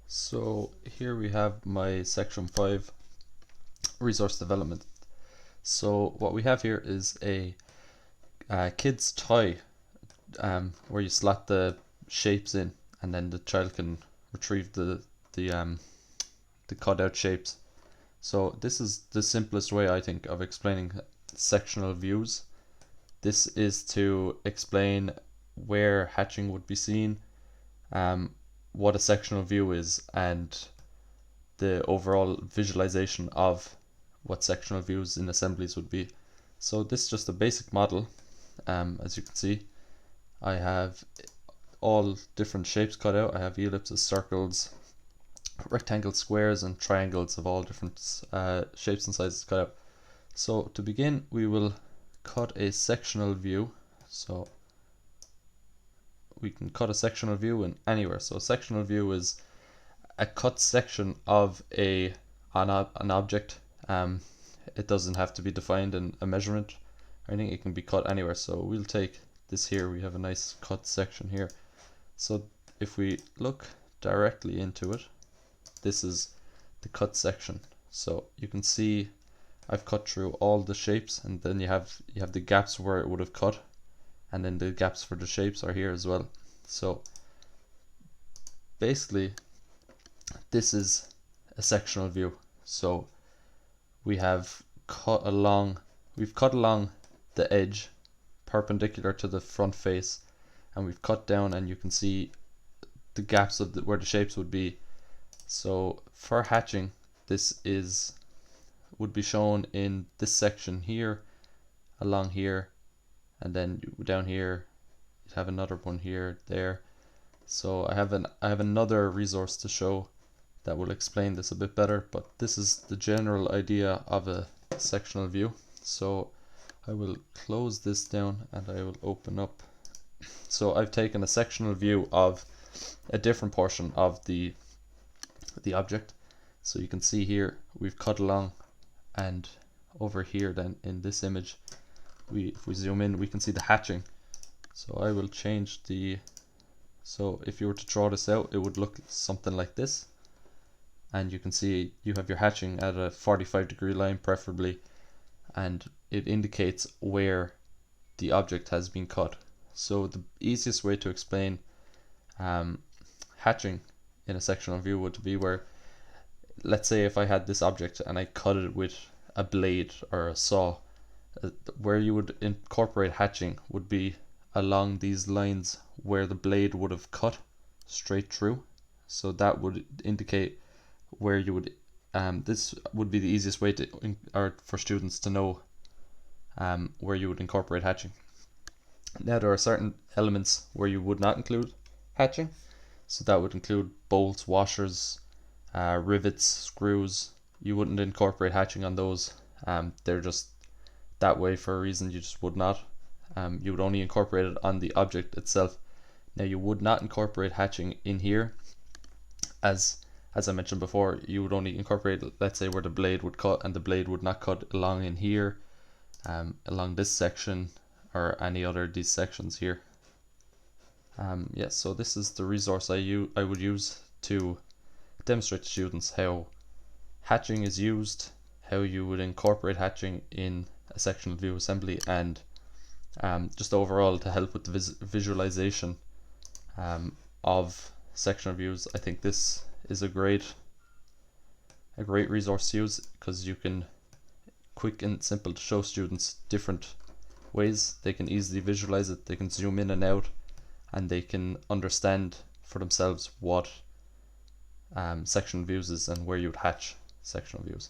So here we have my section 5 resource development. So what we have here is a kid's toy where you slot the shapes in and then the child can retrieve the cut out shapes. So this is the simplest way, I think, of explaining sectional views. This is to explain where hatching would be seen, what a sectional view is, and the overall visualization of what sectional views in assemblies would be. So this is just a basic model. As you can see, I have all different shapes cut out. I have ellipses, circles, rectangles, squares, and triangles of all different shapes and sizes cut out. So to begin, we will cut a sectional view. So we can cut a sectional view in anywhere. So a sectional view is a cut section of an object. It doesn't have to be defined in a measurement or anything. It can be cut anywhere. So we'll take this here. We have a nice cut section here. So if we look directly into it, this is the cut section. So you can see I've cut through all the shapes, and then you have the gaps where it would have cut, and then the gaps for the shapes are here as well. So basically this is a sectional view. So we have cut along the edge perpendicular to the front face, and we've cut down, and you can see the gaps of where the shapes would be. So for hatching, this would be shown in this section here, along here, and then down here you have another one here, there. So I have another resource to show that will explain this a bit better, but this is the general idea of a sectional view. So I will close this down and I will open up. So I've taken a sectional view of a different portion of the object. So you can see here we've cut along, and over here then in this image, if we zoom in, we can see the hatching. So I will change so if you were to draw this out, it would look something like this, and you can see you have your hatching at a 45-degree line preferably, and it indicates where the object has been cut. So the easiest way to explain hatching in a sectional view would be where, let's say if I had this object and I cut it with a blade or a saw, where you would incorporate hatching would be along these lines where the blade would have cut straight through. So that would indicate where you would this would be the easiest way or for students to know where you would incorporate hatching. Now there are certain elements where you would not include hatching, so that would include bolts, washers, rivets, screws. You wouldn't incorporate hatching on those. They're just that way for a reason. You just would not. You would only incorporate it on the object itself. Now you would not incorporate hatching in here, as I mentioned before. You would only incorporate, let's say, where the blade would cut, and the blade would not cut along in here, along this section or any other of these sections here. Yeah, so this is the resource I would use to demonstrate to students how hatching is used, how you would incorporate hatching in a sectional view assembly, and just overall to help with the visualization of sectional views. I think this is a great resource to use, because you can quick and simple to show students different ways they can easily visualize it. They can zoom in and out, and they can understand for themselves what sectional views is and where you would hatch sectional views.